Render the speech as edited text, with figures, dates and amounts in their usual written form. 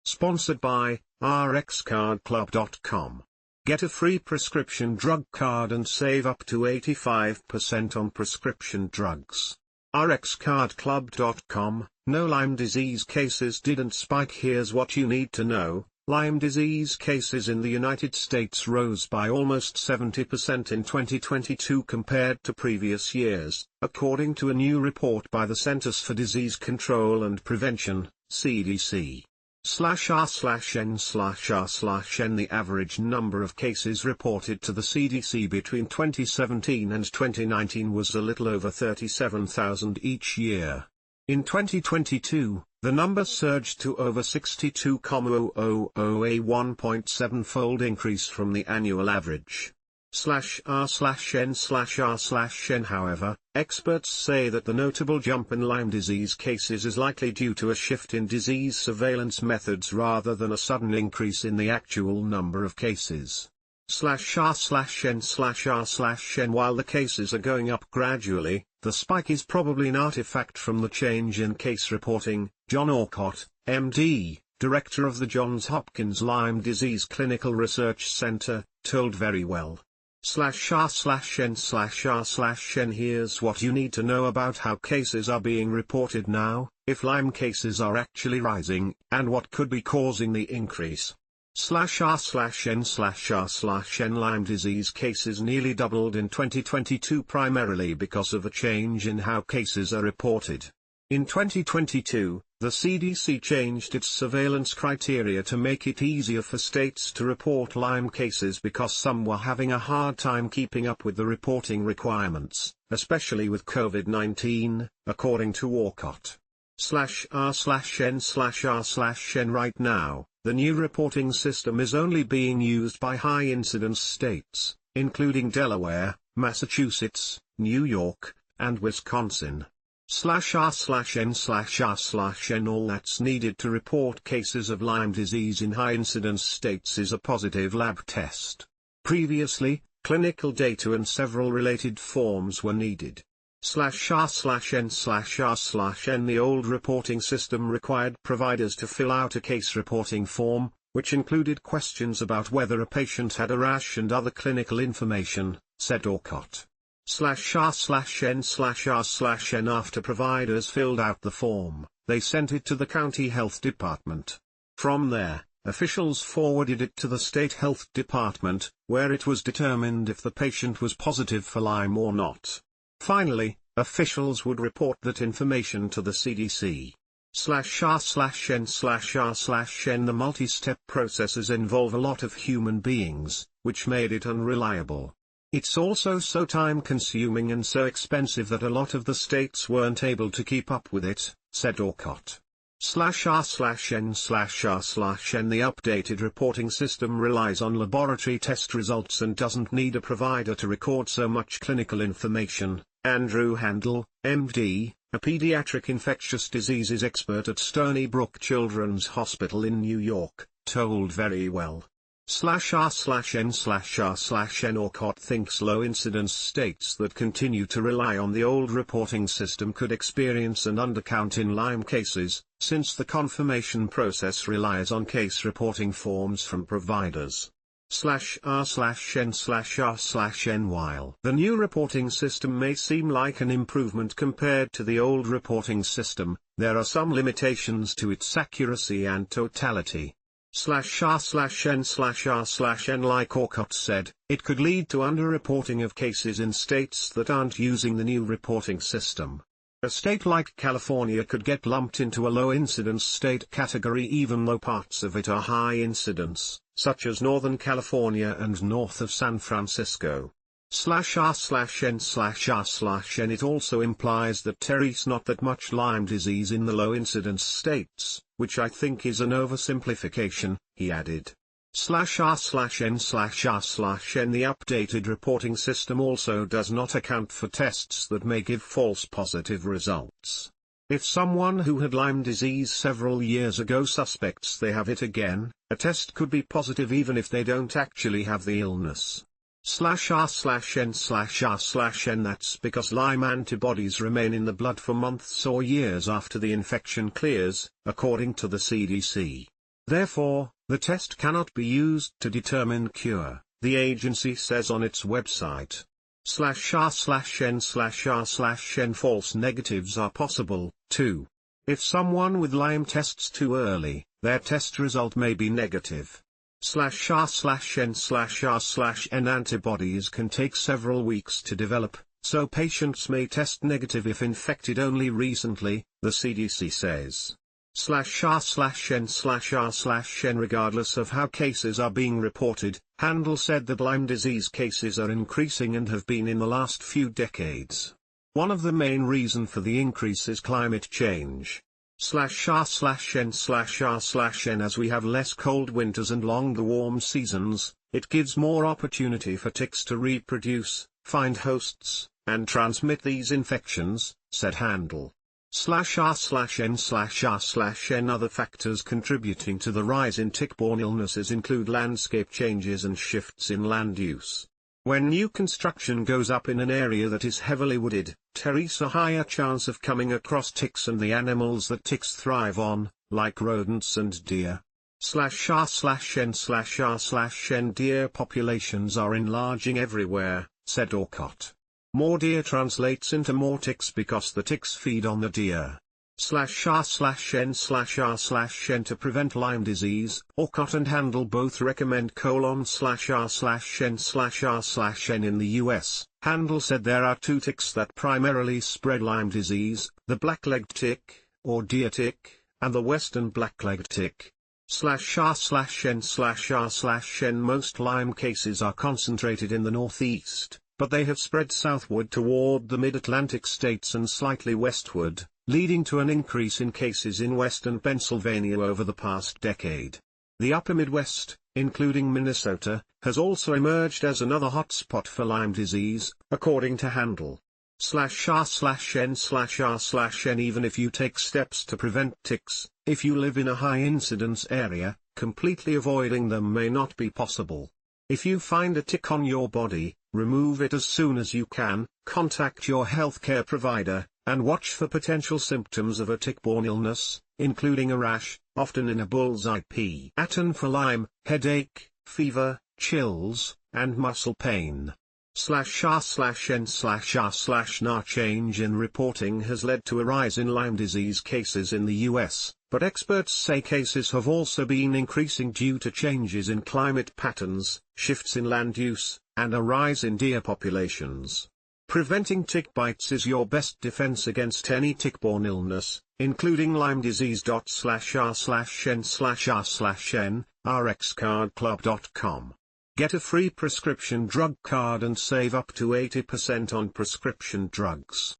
Sponsored by RxCardClub.com. Get a free prescription drug card and save up to 85% on prescription drugs. RxCardClub.com. No Lyme disease cases didn't spike. Here's what you need to know. Lyme disease cases in the United States rose by almost 70% in 2022 compared to previous years, according to a new report by the Centers for Disease Control and Prevention, CDC. /r/n/r/n The average number of cases reported to the CDC between 2017 and 2019 was a little over 37,000 each year. In 2022, the number surged to over 62,000, a 1.7-fold increase from the annual average. /r/n/r/n However, experts say that the notable jump in Lyme disease cases is likely due to a shift in disease surveillance methods rather than a sudden increase in the actual number of cases. /r/n/r/n While the cases are going up gradually, the spike is probably an artifact from the change in case reporting, John Orcott, MD, director of the Johns Hopkins Lyme Disease Clinical Research Center, told Very Well. /r/n/r/n Here's what you need to know about how cases are being reported now, if Lyme cases are actually rising, and what could be causing the increase. /r/n/r/n Lyme disease cases nearly doubled in 2022 primarily because of a change in how cases are reported. In 2022, the CDC changed its surveillance criteria to make it easier for states to report Lyme cases because some were having a hard time keeping up with the reporting requirements, especially with COVID-19, according to Orcott. /r/n/r/n Right now, the new reporting system is only being used by high-incidence states, including Delaware, Massachusetts, New York, and Wisconsin. /r/n/r/n All that's needed to report cases of Lyme disease in high-incidence states is a positive lab test. Previously, clinical data and several related forms were needed. /r/n/r/n The old reporting system required providers to fill out a case reporting form, which included questions about whether a patient had a rash and other clinical information, said Orcott. /r/n/r/n After providers filled out the form, they sent it to the county health department. From there, officials forwarded it to the state health department, where it was determined if the patient was positive for Lyme or not. Finally, officials would report that information to the CDC. /r/n/r/n The multi-step processes involve a lot of human beings, which made it unreliable. It's also so time-consuming and so expensive that a lot of the states weren't able to keep up with it, said Orcott. /r/n/r/n The updated reporting system relies on laboratory test results and doesn't need a provider to record so much clinical information, Andrew Handel, MD, a pediatric infectious diseases expert at Stony Brook Children's Hospital in New York, told Very Well. /r/n/r/n Orcott thinks low-incidence states that continue to rely on the old reporting system could experience an undercount in Lyme cases, since the confirmation process relies on case reporting forms from providers. /r/n/r/n While the new reporting system may seem like an improvement compared to the old reporting system, there are some limitations to its accuracy and totality. /r/n/r/n Like Orcott said, it could lead to underreporting of cases in states that aren't using the new reporting system. A state like California could get lumped into a low-incidence state category even though parts of it are high-incidence, such as Northern California and north of San Francisco. /r/n/r/n It also implies that there's not that much Lyme disease in the low-incidence states, which I think is an oversimplification, he added. /r/n/r/n The updated reporting system also does not account for tests that may give false positive results. If someone who had Lyme disease several years ago suspects they have it again, a test could be positive even if they don't actually have the illness. /r/n/r/n That's because Lyme antibodies remain in the blood for months or years after the infection clears, according to the CDC. Therefore, the test cannot be used to determine cure, the agency says on its website. /r/n/r/n false negatives are possible, too. If someone with Lyme tests too early, their test result may be negative. /r/n/r/n antibodies can take several weeks to develop, so patients may test negative if infected only recently, the CDC says. /r/n/r/n regardless of how cases are being reported, Handel said that Lyme disease cases are increasing and have been in the last few decades. One of the main reasons for the increase is climate change. /r/n/r/n as we have less cold winters and longer warm seasons, it gives more opportunity for ticks to reproduce, find hosts, and transmit these infections, said Handel. /r/n/r/n other factors contributing to the rise in tick-borne illnesses include landscape changes and shifts in land use. When new construction goes up in an area that is heavily wooded, there is a higher chance of coming across ticks and the animals that ticks thrive on, like rodents and deer. /r/n/r/n deer populations are enlarging everywhere, said Orcott. More deer translates into more ticks because the ticks feed on the deer. /r/n/r/n to prevent Lyme disease, Orcott and Handel both recommend :/r/n/r/n in the US. Handel said there are two ticks that primarily spread Lyme disease, the black-legged tick, or deer tick, and the western black-legged tick. /r/n/r/n most Lyme cases are concentrated in the northeast, but they have spread southward toward the mid-Atlantic states and slightly westward, leading to an increase in cases in western Pennsylvania over the past decade. The upper Midwest, including Minnesota, has also emerged as another hotspot for Lyme disease, according to Handel. /r/n/r/n even if you take steps to prevent ticks, if you live in a high-incidence area, completely avoiding them may not be possible. If you find a tick on your body, remove it as soon as you can, contact your healthcare provider, and watch for potential symptoms of a tick-borne illness, including a rash, often in a bullseye pattern for Lyme, headache, fever, chills, and muscle pain. /r/n/r/n change in reporting has led to a rise in Lyme disease cases in the US, but experts say cases have also been increasing due to changes in climate patterns, shifts in land use, and a rise in deer populations. Preventing tick bites is your best defense against any tick-borne illness, including Lyme disease. /r/n/r/n, rxcardclub.com. Get a free prescription drug card and save up to 80% on prescription drugs.